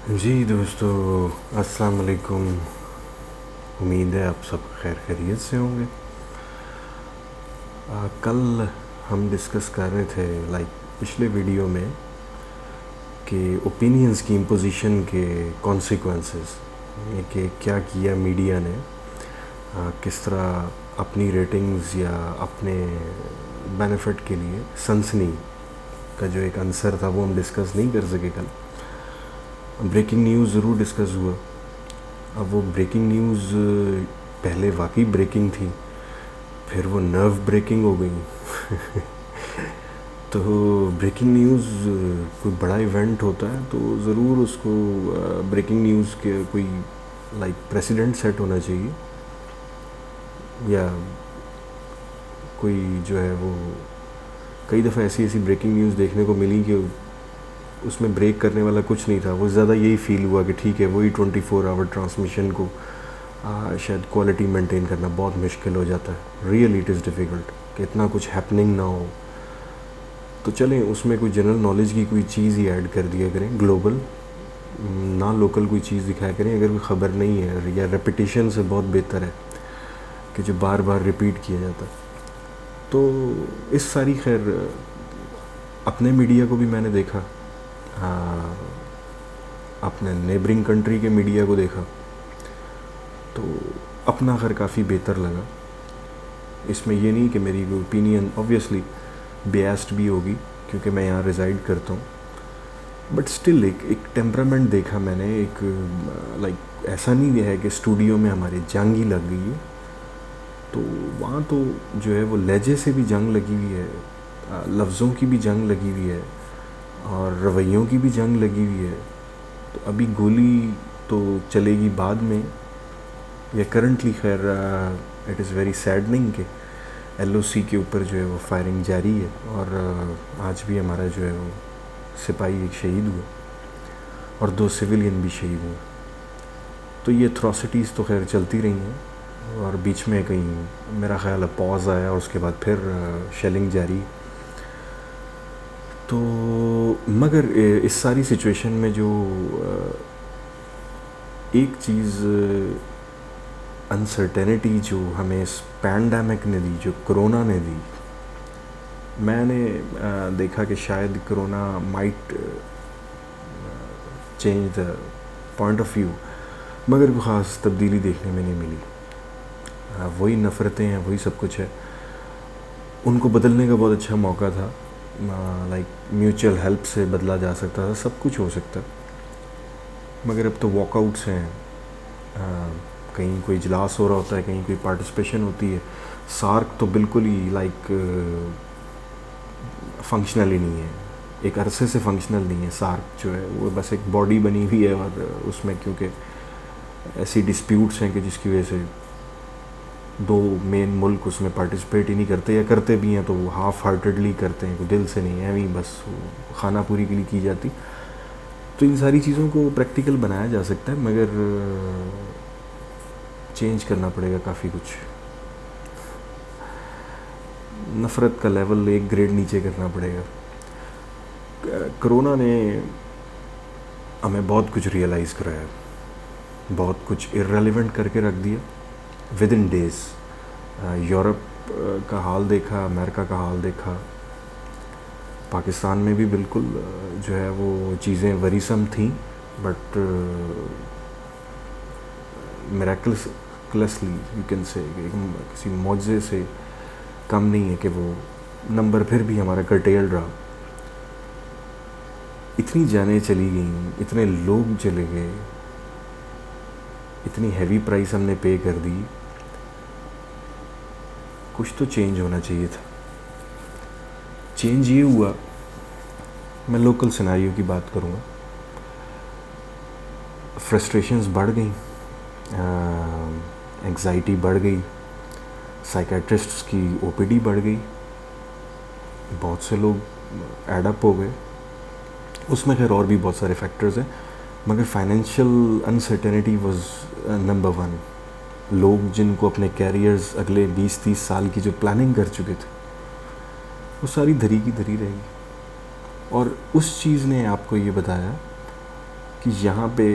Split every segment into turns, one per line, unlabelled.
जी दोस्तों, अस्सलाम वालेकुम। उम्मीद है आप सब खैर खैरियत से होंगे। कल हम डिस्कस कर रहे थे पिछले वीडियो में कि ओपिनियंस की इम्पोजिशन के कॉन्सिक्वेंसेस, कि क्या किया मीडिया ने, किस तरह अपनी रेटिंग्स या अपने बेनिफिट के लिए सनसनी का जो एक आंसर था वो हम डिस्कस नहीं कर सके कल। ब्रेकिंग न्यूज़ ज़रूर डिस्कस हुआ। अब वो ब्रेकिंग न्यूज़ पहले वाकई ब्रेकिंग थी, फिर वो नर्व ब्रेकिंग हो गई। तो ब्रेकिंग न्यूज़ कोई बड़ा इवेंट होता है तो ज़रूर उसको ब्रेकिंग न्यूज़ के कोई प्रेसिडेंट सेट होना चाहिए, या कोई जो है वो कई दफ़ा ऐसी ऐसी ब्रेकिंग न्यूज़ देखने को मिली कि उसमें ब्रेक करने वाला कुछ नहीं था। वो ज़्यादा यही फील हुआ कि ठीक है, वही 24 आवर ट्रांसमिशन को शायद क्वालिटी मेंटेन करना बहुत मुश्किल हो जाता है। रियली इट इज़ डिफ़िकल्ट कि इतना कुछ हैपनिंग ना हो। तो चलें उसमें कोई जनरल नॉलेज की कोई चीज़ ही ऐड कर दिया करें, ग्लोबल ना लोकल कोई चीज़ दिखाया करें। अगर कोई ख़बर नहीं है या रेपिटेशन से बहुत बेहतर है कि जो बार बार रिपीट किया जाता है। तो इस सारी खैर अपने मीडिया को भी मैंने देखा, अपने नेबरिंग कंट्री के मीडिया को देखा, तो अपना खैर काफ़ी बेहतर लगा। इसमें ये नहीं कि मेरी ओपिनियन ऑब्वियसली बियास्ड भी होगी क्योंकि मैं यहाँ रिज़ाइड करता हूँ, बट स्टिल एक टेम्परामेंट देखा मैंने। एक ऐसा नहीं है कि स्टूडियो में हमारे जंग ही लग गई है, तो वहाँ तो जो है वो लहजे से भी जंग लगी हुई है, लफ्ज़ों की भी जंग लगी हुई है और रवैयों की भी जंग लगी हुई है। तो अभी गोली तो चलेगी बाद में, या करंटली खैर इट इज़ वेरी सैडनिंग कि LOC के ऊपर जो है वो फायरिंग जारी है, और आज भी हमारा जो है वो सिपाही एक शहीद हुआ और 2 सिविलियन भी शहीद हुए। तो ये एट्रॉसिटीज़ तो खैर चलती रही हैं, और बीच में कहीं मेरा ख़्याल है पॉज आया और उसके बाद फिर शेलिंग जारी। तो मगर इस सारी सिचुएशन में जो एक चीज़ अनसर्टेनिटी जो हमें इस पैंडेमिक ने दी, जो कोरोना ने दी, मैंने देखा कि शायद corona might change the point of view, मगर कोई ख़ास तब्दीली देखने में नहीं मिली। वही नफ़रतें हैं, वही सब कुछ है। उनको बदलने का बहुत अच्छा मौका था। म्यूचुअल हेल्प से बदला जा सकता था, सब कुछ हो सकता, मगर अब तो वॉकआउट्स हैं। कहीं कोई इजलास हो रहा होता है, कहीं कोई पार्टिसिपेशन होती है। सार्क तो बिल्कुल ही फंक्शनल ही नहीं है, एक अरसे से फंक्शनल नहीं है। सार्क जो है वो बस एक बॉडी बनी हुई है, और उसमें क्योंकि ऐसी डिस्प्यूट्स हैं कि जिसकी वजह से 2 मेन मुल्क उसमें पार्टिसिपेट ही नहीं करते, या करते भी हैं तो वो हाफ हार्टेडली करते हैं, कोई दिल से नहीं है, वहीं बस खाना पूरी के लिए की जाती। तो इन सारी चीज़ों को प्रैक्टिकल बनाया जा सकता है, मगर चेंज करना पड़ेगा काफ़ी कुछ। नफ़रत का लेवल एक ग्रेड नीचे करना पड़ेगा। कोरोना ने हमें बहुत कुछ रियलाइज़ कराया, बहुत कुछ इर्रेलेवेंट करके रख दिया विद इन डेज़। यूरोप का हाल देखा, अमेरिका का हाल देखा, पाकिस्तान में भी बिल्कुल जो है वो चीज़ें वरीसम थी, बट मिरेकलसली यू कैन से, किसी मौजे से कम नहीं है कि वो नंबर फिर भी हमारा कर्टेल रहा। इतनी जानें चली गई, इतने लोग चले गए, इतनी हैवी प्राइस हमने पे कर दी। कुछ तो चेंज होना चाहिए था। चेंज ये हुआ, मैं लोकल सिनेरियो की बात करूँगा, फ्रस्ट्रेशंस बढ़ गई, एंग्जाइटी बढ़ गई, साइकेट्रिस्ट्स की OPD बढ़ गई, बहुत से लोग एडअप हो गए। उसमें खैर और भी बहुत सारे फैक्टर्स हैं, मगर फाइनेंशियल अनसर्टेनिटी वाज नंबर 1। लोग जिनको अपने कैरियर्स अगले 20-30 साल की जो प्लानिंग कर चुके थे, वो सारी धरी की धरी रहेगी। और उस चीज़ ने आपको ये बताया कि यहाँ पे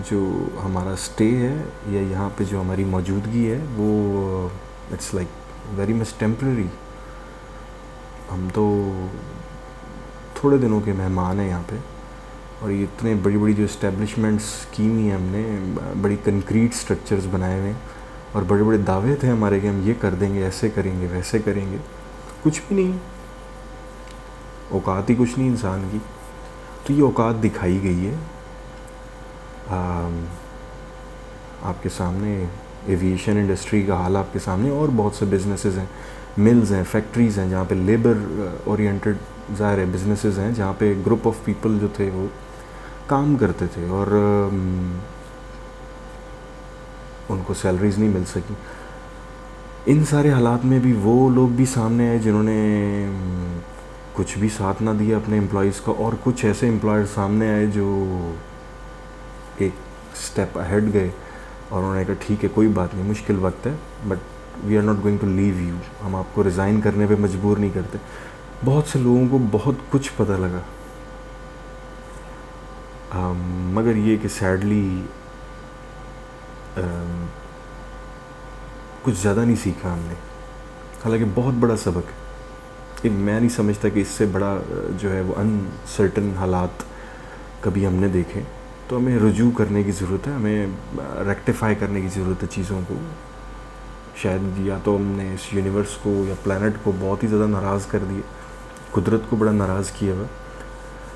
जो हमारा स्टे है या यहाँ पे जो हमारी मौजूदगी है वो it's like very much temporary. हम तो थोड़े दिनों के मेहमान हैं यहाँ पे, और ये इतने बड़ी बड़ी जो इस्टेब्लिशमेंट्स की हुई हैं हमने, बड़ी कंक्रीट स्ट्रक्चर्स बनाए हुए हैं, और बड़े बड़े दावे थे हमारे कि हम ये कर देंगे, ऐसे करेंगे, वैसे करेंगे। कुछ भी नहीं, औकात ही कुछ नहीं इंसान की। तो ये औकात दिखाई गई है आपके सामने। एविएशन इंडस्ट्री का हाल आपके सामने, और बहुत से बिजनेसेस हैं, मिल्स हैं, फैक्ट्रीज़ हैं जहाँ पे लेबर ओरिएंटेड ज़ाहिर है बिजनेसेस हैं, जहाँ पे ग्रुप ऑफ पीपल जो थे वो काम करते थे और उनको सैलरीज नहीं मिल सकी। इन सारे हालात में भी वो लोग भी सामने आए जिन्होंने कुछ भी साथ ना दिया अपने एम्प्लॉयज़ का, और कुछ ऐसे एम्प्लॉयर सामने आए जो एक स्टेप अहेड गए और उन्होंने कहा ठीक है कोई बात नहीं, मुश्किल वक्त है, but we are not going to leave you, हम आपको रिज़ाइन करने पे मजबूर नहीं करते। बहुत से लोगों को बहुत कुछ पता लगा, मगर ये कि सैडली कुछ ज़्यादा नहीं सीखा हमने। हालांकि बहुत बड़ा सबक है, कि मैं नहीं समझता कि इससे बड़ा जो है वो अनसर्टन हालात कभी हमने देखे। तो हमें रुजू करने की ज़रूरत है, हमें रेक्टिफाई करने की ज़रूरत है चीज़ों को। शायद या तो हमने इस यूनिवर्स को या प्लैनेट को बहुत ही ज़्यादा नाराज़ कर दिया, कुदरत को बड़ा नाराज़ किया हुआ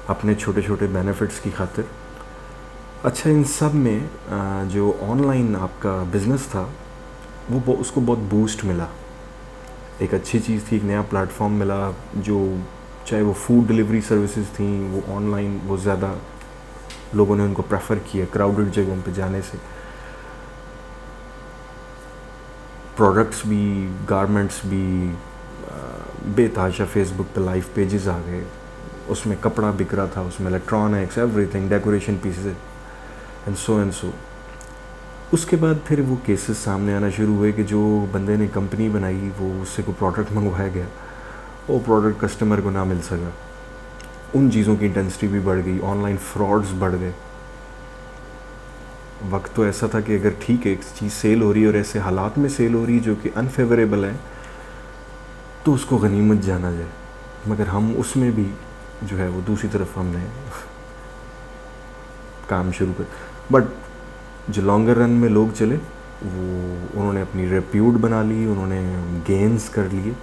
अपने छोटे छोटे बेनिफिट्स की खातिर। अच्छा, इन सब में जो ऑनलाइन आपका बिज़नेस था वो उसको बहुत बूस्ट मिला, एक अच्छी चीज़ थी, एक नया प्लेटफॉर्म मिला, जो चाहे वो फूड डिलीवरी सर्विसेज थी वो ऑनलाइन, वो ज़्यादा लोगों ने उनको प्रेफर किया क्राउडेड जगहों पे जाने से। प्रोडक्ट्स भी, गारमेंट्स भी बेताशा फेसबुक पे लाइव पेजेस आ गए, उसमें कपड़ा बिक रहा था, उसमें electronics, everything, decoration pieces and so. उसके बाद फिर वो केसेस सामने आना शुरू हुए कि जो बंदे ने कंपनी बनाई वो उससे कोई प्रोडक्ट मंगवाया गया, वो प्रोडक्ट कस्टमर को ना मिल सका, उन चीज़ों की इंटेंसिटी भी बढ़ गई, ऑनलाइन फ्रॉड्स बढ़ गए। वक्त तो ऐसा था कि अगर ठीक है एक चीज़ सेल हो रही है और ऐसे हालात में सेल हो रही है जो कि अनफेवरेबल है, तो उसको गनीमत जाना जाए, मगर हम उसमें भी जो है वो दूसरी तरफ हमने काम शुरू कर। बट जो लॉन्गर रन में लोग चले वो उन्होंने अपनी रेप्यूट बना ली, उन्होंने गेन्स कर लिए।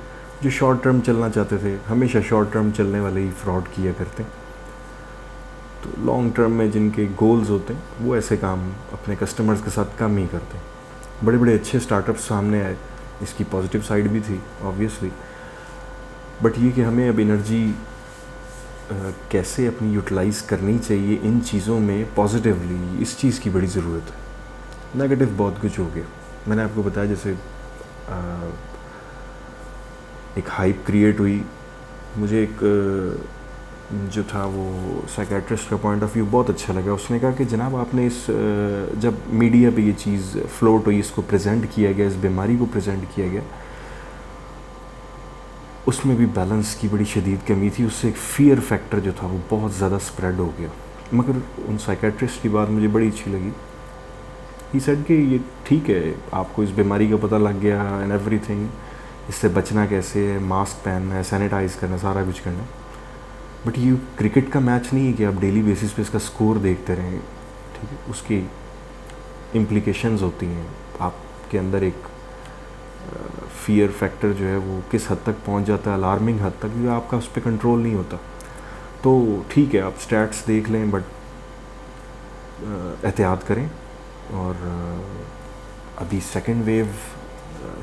जो शॉर्ट टर्म चलना चाहते थे, हमेशा शॉर्ट टर्म चलने वाले ही फ्रॉड किया करते हैं। तो लॉन्ग टर्म में जिनके गोल्स होते हैं वो ऐसे काम अपने कस्टमर्स के साथ कम ही करते हैं। बड़े बड़े अच्छे स्टार्टअप्स सामने आए, इसकी पॉजिटिव साइड भी थी ऑब्वियसली, बट ये कि हमें अब एनर्जी कैसे अपनी यूटिलाइज़ करनी चाहिए इन चीज़ों में पॉजिटिवली, इस चीज़ की बड़ी ज़रूरत है। नेगेटिव बहुत कुछ हो गया, मैंने आपको बताया जैसे एक हाइप क्रिएट हुई। मुझे एक जो था वो साइकेट्रिस्ट का पॉइंट ऑफ व्यू बहुत अच्छा लगा। उसने कहा कि जनाब आपने इस जब मीडिया पे ये चीज़ फ्लोट हुई, इसको प्रेजेंट किया गया, इस बीमारी को प्रेजेंट किया गया, उसमें भी बैलेंस की बड़ी शदीद कमी थी। उससे एक फ़ियर फैक्टर जो था वो बहुत ज़्यादा स्प्रेड हो गया। मगर उन साइकेट्रिस्ट की बात मुझे बड़ी अच्छी लगी। ही सेड कि ये ठीक है, आपको इस बीमारी का पता लग गया एंड एवरीथिंग, इससे बचना कैसे है, मास्क पहनना है, सैनिटाइज़ करना, सारा कुछ करना है, बट ये क्रिकेट का मैच नहीं है कि आप डेली बेसिस पे इसका स्कोर देखते रहें। ठीक है, उसकी इम्प्लिकेशंस होती हैं, आपके अंदर एक फ़ियर फैक्टर जो है वो किस हद तक पहुंच जाता है, अलार्मिंग हद तक, जो आपका उस पर कंट्रोल नहीं होता। तो ठीक है आप स्टैट्स देख लें, बट एहतियात करें। और अभी सेकेंड वेव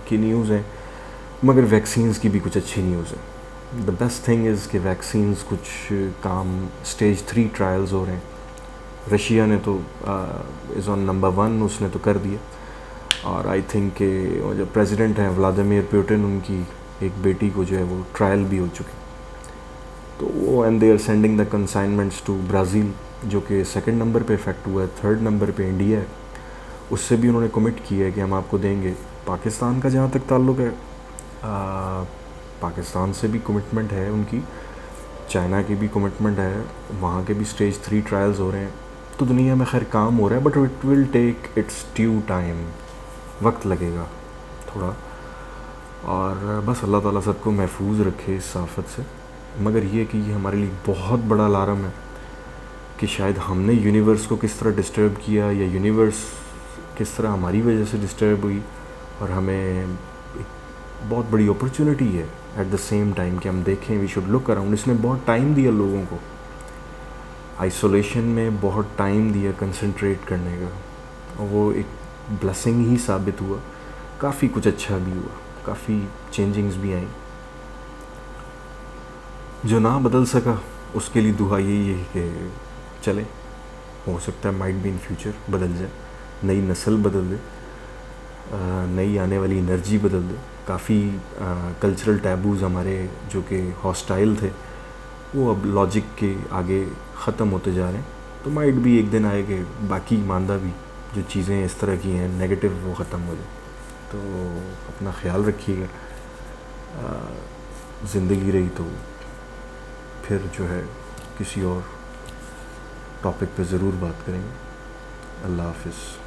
की न्यूज़ है, मगर वैक्सीन्स की भी कुछ अच्छी न्यूज़ है। द बेस्ट थिंग इज़ कि वैक्सीन्स कुछ काम स्टेज 3 ट्रायल्स हो रहे हैं। रशिया ने तो इज़ ऑन नंबर 1, उसने तो कर दिया। और आई थिंक कि जो प्रेसिडेंट हैं व्लादिमीर पुतिन, उनकी एक बेटी को जो है वो ट्रायल भी हो चुकी, तो वो and they are sending the consignments to Brazil, जो कि सेकंड नंबर पे इफेक्ट हुआ है। थर्ड नंबर पे इंडिया है, उससे भी उन्होंने कमिट किया है कि हम आपको देंगे। पाकिस्तान का जहाँ तक ताल्लुक़ है, पाकिस्तान से भी कमिटमेंट है उनकी, चाइना की भी कमिटमेंट है, वहाँ के भी स्टेज 3 ट्रायल्स हो रहे हैं। तो दुनिया में खैर काम हो रहा है, but it will take its due time, वक्त लगेगा थोड़ा। और बस अल्लाह ताला सबको महफूज रखे इस आफत से। मगर ये कि ये हमारे लिए बहुत बड़ा अलार्म है कि शायद हमने यूनिवर्स को किस तरह डिस्टर्ब किया, या यूनिवर्स किस तरह हमारी वजह से डिस्टर्ब हुई, और हमें एक बहुत बड़ी अपॉर्चुनिटी है एट द सेम टाइम कि हम देखें, वी शुड लुक अराउंड। इसने बहुत टाइम दिया लोगों को, आइसोलेशन में बहुत टाइम दिया कंसंट्रेट करने का, और वो एक ब्लेसिंग ही साबित हुआ। काफ़ी कुछ अच्छा भी हुआ, काफ़ी चेंजिंग्स भी आई। जो ना बदल सका उसके लिए दुआ यही है कि चले, हो सकता है माइट बी इन फ्यूचर बदल जाए, नई नस्ल बदल दे, नई आने वाली एनर्जी बदल दे। काफ़ी कल्चरल टैबूज़ हमारे जो कि हॉस्टाइल थे, वो अब लॉजिक के आगे ख़त्म होते जा रहे हैं। तो माइट भी एक दिन आएगा बाकी मानदा भी जो चीज़ें इस तरह की हैं नेगेटिव, वो ख़त्म हो जाए। तो अपना ख्याल रखिएगा, ज़िंदगी रही तो फिर जो है किसी और टॉपिक पे ज़रूर बात करेंगे। अल्लाह हाफ़िज़।